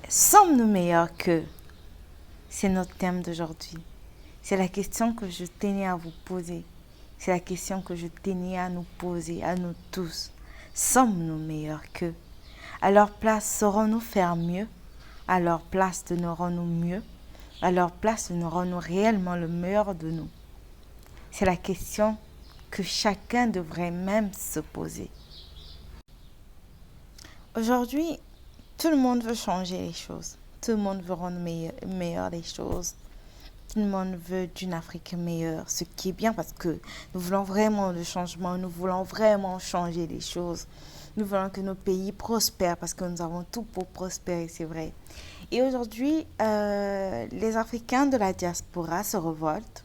Sommes-nous meilleurs qu'eux? C'est notre thème d'aujourd'hui. C'est la question que je tenais à vous poser. C'est la question que je tenais à nous poser, à nous tous. Sommes-nous meilleurs qu'eux? À leur place, saurons-nous faire mieux? À leur place, donnerons-nous mieux? À leur place, donnerons-nous réellement le meilleur de nous? C'est la question que chacun devrait même se poser. Aujourd'hui, tout le monde veut changer les choses. Tout le monde veut rendre meilleur les choses. Tout le monde veut d'une Afrique meilleure, ce qui est bien parce que nous voulons vraiment le changement, nous voulons vraiment changer les choses. Nous voulons que nos pays prospèrent parce que nous avons tout pour prospérer, c'est vrai. Et aujourd'hui, les Africains de la diaspora se révoltent.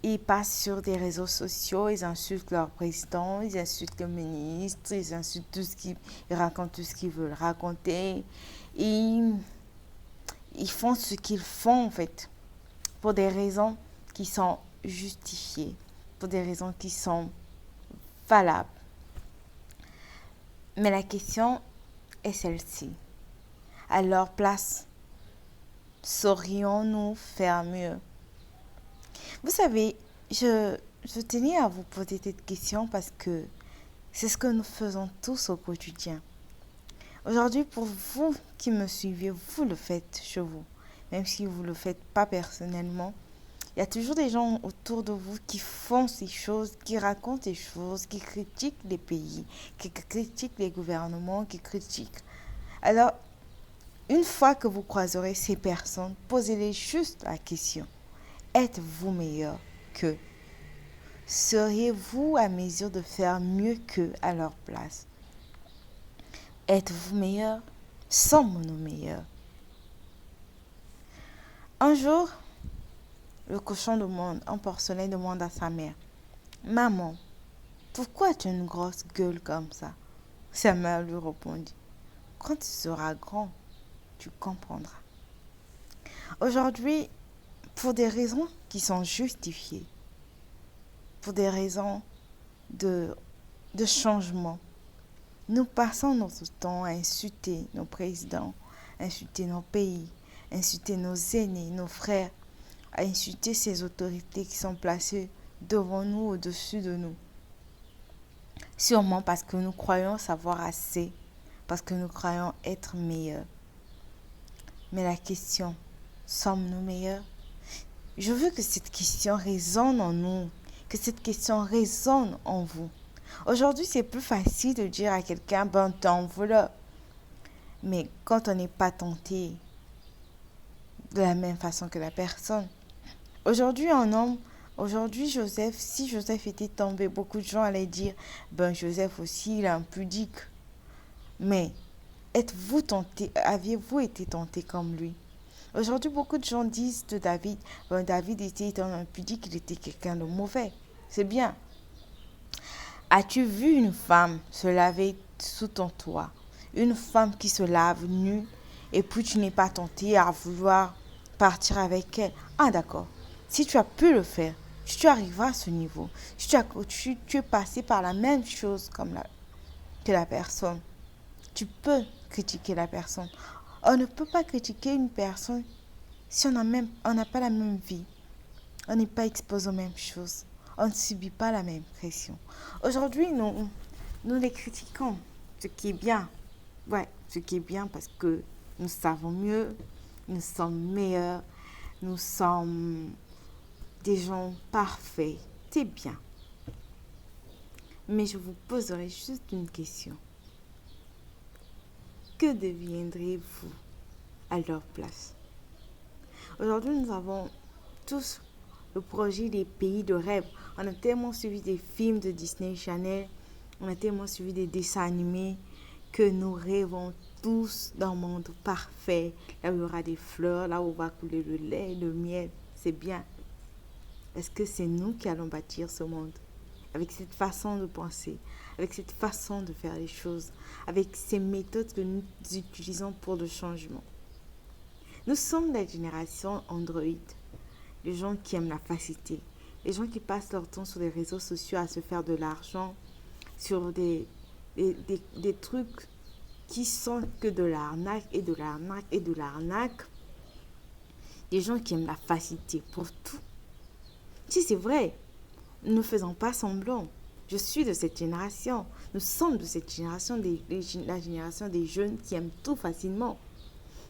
Ils passent sur des réseaux sociaux, ils insultent leur président, ils insultent le ministre, ils insultent tout ce qu'ils ils racontent tout ce qu'ils veulent raconter. Ils, ils font ce qu'ils font en fait pour des raisons qui sont justifiées, pour des raisons qui sont valables. Mais la question est celle-ci. À leur place, saurions-nous faire mieux? Vous savez, je tenais à vous poser cette question parce que c'est ce que nous faisons tous au quotidien. Aujourd'hui, pour vous qui me suivez, vous le faites chez vous. Même si vous ne le faites pas personnellement, il y a toujours des gens autour de vous qui font ces choses, qui racontent ces choses, qui critiquent les pays, qui critiquent les gouvernements, qui critiquent. Alors, une fois que vous croiserez ces personnes, posez-les juste la question. Êtes-vous meilleur qu'eux? Seriez-vous à mesure de faire mieux qu'eux à leur place? Êtes-vous meilleur? Sommes-nous meilleurs? Un jour, le cochon demande, un porcelet demande à sa mère, Maman, pourquoi tu as une grosse gueule comme ça? Sa mère lui répondit, Quand tu seras grand, tu comprendras. Aujourd'hui, pour des raisons qui sont justifiées, pour des raisons de, de changement, nous passons notre temps à insulter nos présidents, à insulter nos pays, à insulter nos aînés, nos frères, à insulter ces autorités qui sont placées devant nous, au-dessus de nous. Sûrement parce que nous croyons savoir assez, parce que nous croyons être meilleurs. Mais la question, sommes-nous meilleurs? Je veux que cette question résonne en nous, que cette question résonne en vous. Aujourd'hui, c'est plus facile de dire à quelqu'un, ben, t'en voilà. Mais quand on n'est pas tenté de la même façon que la personne. Aujourd'hui, un homme, aujourd'hui, Joseph, si Joseph était tombé, beaucoup de gens allaient dire, ben, Joseph aussi, il est impudique. Mais êtes-vous tenté, aviez-vous été tenté comme lui? Aujourd'hui, beaucoup de gens disent de David, ben, David était un impudique, il était quelqu'un de mauvais. C'est bien. As-tu vu une femme se laver sous ton toit? Une femme qui se lave nue et puis tu n'es pas tenté à vouloir partir avec elle. Ah d'accord. Si tu as pu le faire, si tu arriveras à ce niveau, si tu es passé par la même chose que la personne, tu peux critiquer la personne. On ne peut pas critiquer une personne si on n'a pas la même vie. On n'est pas exposé aux mêmes choses. On ne subit pas la même pression. Aujourd'hui, nous les critiquons, ce qui est bien. Ouais, ce qui est bien parce que nous savons mieux, nous sommes meilleurs, nous sommes des gens parfaits. C'est bien. Mais je vous poserai juste une question. Que deviendrez-vous à leur place? Aujourd'hui, nous avons tous le projet des pays de rêve. On a tellement suivi des films de Disney Channel, on a tellement suivi des dessins animés que nous rêvons tous d'un monde parfait, là où il y aura des fleurs, là où va couler le lait, le miel. C'est bien. Est-ce que c'est nous qui allons bâtir ce monde? Avec cette façon de penser, avec cette façon de faire les choses, avec ces méthodes que nous utilisons pour le changement. Nous sommes la génération Android, les gens qui aiment la facilité, les gens qui passent leur temps sur les réseaux sociaux à se faire de l'argent, sur des trucs qui sont que de l'arnaque et de l'arnaque et de l'arnaque. Des gens qui aiment la facilité pour tout. Si c'est vrai, ne faisons pas semblant. Je suis de cette génération. Nous sommes de cette génération, la génération des jeunes qui aiment tout facilement.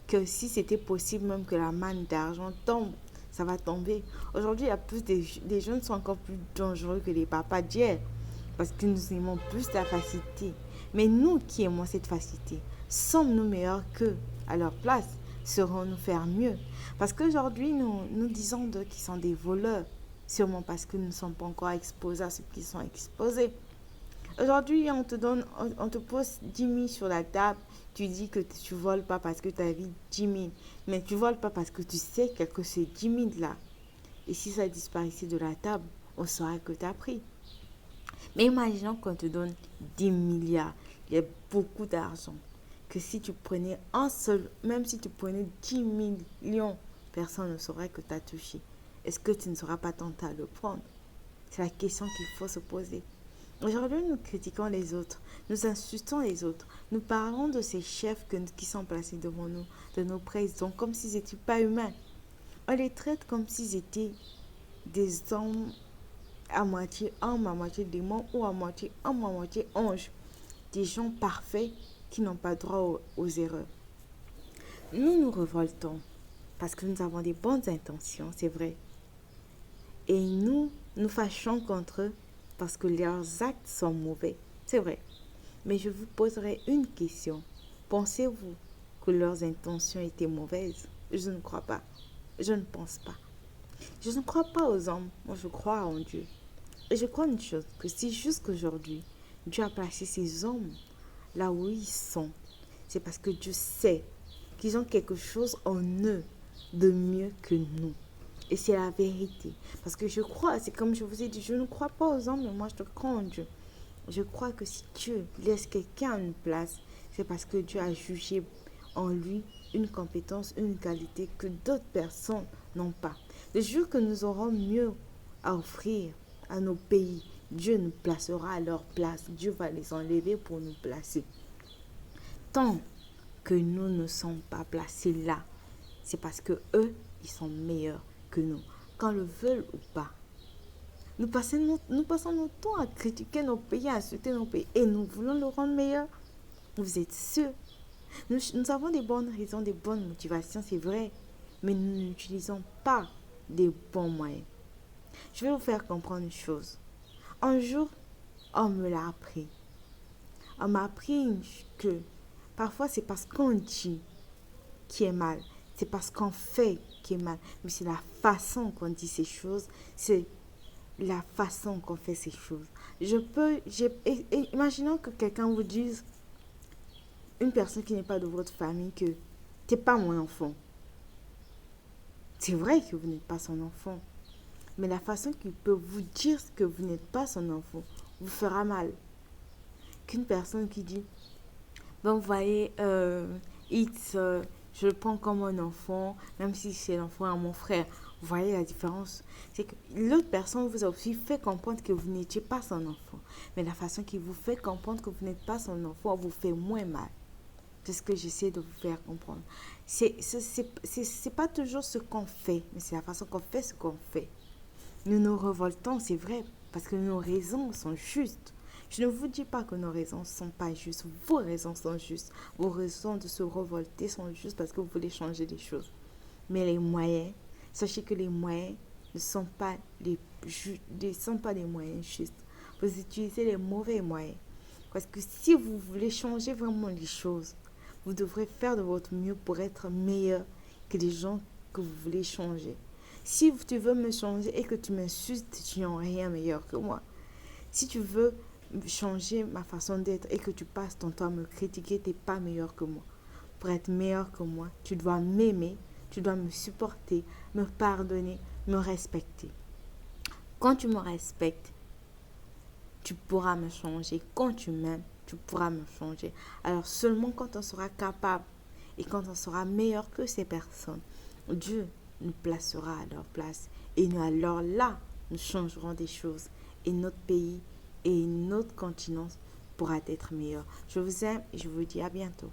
Que si c'était possible même que la manne d'argent tombe, ça va tomber. Aujourd'hui, il y a plus des jeunes sont encore plus dangereux que les papas d'hier. Parce que nous aimons plus la facilité. Mais nous qui aimons cette facilité, sommes-nous meilleurs qu'eux à leur place? Saurons-nous faire mieux? Parce qu'aujourd'hui, nous disons d'eux qu'ils sont des voleurs. Sûrement parce que nous ne sommes pas encore exposés à ce qu'ils sont exposés. Aujourd'hui, on te pose 10 000 sur la table. Tu dis que tu ne voles pas parce que tu as vu 10 000. Mais tu ne voles pas parce que tu sais que c'est 10 000 là. Et si ça disparaissait de la table, on saurait que tu as pris. Mais imaginons qu'on te donne 10 milliards. Il y a beaucoup d'argent. Que si tu prenais un seul, même si tu prenais 10 millions, personne ne saurait que tu as touché. Est-ce que tu ne seras pas tenté à le prendre? C'est la question qu'il faut se poser. Aujourd'hui, nous critiquons les autres, nous insultons les autres, nous parlons de ces chefs qui sont placés devant nous, de nos présidents, comme s'ils n'étaient pas humains. On les traite comme s'ils étaient des hommes à moitié homme, à moitié démon, ou à moitié homme, à moitié ange. Des gens parfaits qui n'ont pas droit aux erreurs. Nous nous révoltons parce que nous avons des bonnes intentions, c'est vrai. Et nous fâchons contre eux parce que leurs actes sont mauvais, c'est vrai. Mais je vous poserai une question. Pensez-vous que leurs intentions étaient mauvaises? Je ne crois pas. Je ne pense pas. Je ne crois pas aux hommes. Moi, je crois en Dieu. Et je crois une chose, que si jusqu'aujourd'hui, Dieu a placé ces hommes là où ils sont, c'est parce que Dieu sait qu'ils ont quelque chose en eux de mieux que nous. Et c'est la vérité. Parce que je crois, c'est comme je vous ai dit, je ne crois pas aux hommes, mais moi je crois en Dieu. Je crois que si Dieu laisse quelqu'un à une place, c'est parce que Dieu a jugé en lui une compétence, une qualité que d'autres personnes n'ont pas. Le jour que nous aurons mieux à offrir à nos pays, Dieu nous placera à leur place. Dieu va les enlever pour nous placer. Tant que nous ne sommes pas placés là, c'est parce que eux, ils sont meilleurs que nous, qu'on le veuille ou pas. Nous passons notre temps à critiquer nos pays, à insulter nos pays, et nous voulons le rendre meilleur. Vous êtes sûrs? Nous avons des bonnes raisons, des bonnes motivations, c'est vrai, mais nous n'utilisons pas des bons moyens. Je vais vous faire comprendre une chose. Un jour, on me l'a appris. On m'a appris que parfois c'est parce qu'on dit qui est mal, c'est parce qu'on fait qui est mal, mais c'est la façon qu'on dit ces choses, c'est la façon qu'on fait ces choses. Imaginons que quelqu'un vous dise, une personne qui n'est pas de votre famille, que tu n'es pas mon enfant. C'est vrai que vous n'êtes pas son enfant, mais la façon qu'il peut vous dire que vous n'êtes pas son enfant vous fera mal. Qu'une personne qui dit, bon, vous voyez, je le prends comme un enfant, même si c'est l'enfant à mon frère. Vous voyez la différence? C'est que l'autre personne vous a aussi fait comprendre que vous n'étiez pas son enfant. Mais la façon qu'il vous fait comprendre que vous n'êtes pas son enfant vous fait moins mal. C'est ce que j'essaie de vous faire comprendre. C'est pas toujours ce qu'on fait, mais c'est la façon qu'on fait ce qu'on fait. Nous nous révoltons, c'est vrai, parce que nos raisons sont justes. Je ne vous dis pas que nos raisons ne sont pas justes. Vos raisons sont justes. Vos raisons de se révolter sont justes parce que vous voulez changer des choses. Mais les moyens, sachez que les moyens ne sont pas des moyens justes. Vous utilisez les mauvais moyens. Parce que si vous voulez changer vraiment les choses, vous devrez faire de votre mieux pour être meilleur que les gens que vous voulez changer. Si tu veux me changer et que tu m'insultes, tu n'as rien meilleur que moi. Si tu veux changer ma façon d'être et que tu passes ton temps à me critiquer, tu n'es pas meilleur que moi. Pour être meilleur que moi, tu dois m'aimer, tu dois me supporter, me pardonner, me respecter. Quand tu me respectes, tu pourras me changer. Quand tu m'aimes, tu pourras me changer. Alors seulement quand on sera capable et quand on sera meilleur que ces personnes, Dieu nous placera à leur place. Et nous, alors là, nous changerons des choses. Et notre pays et notre continent pourra être meilleur. Je vous aime et je vous dis à bientôt.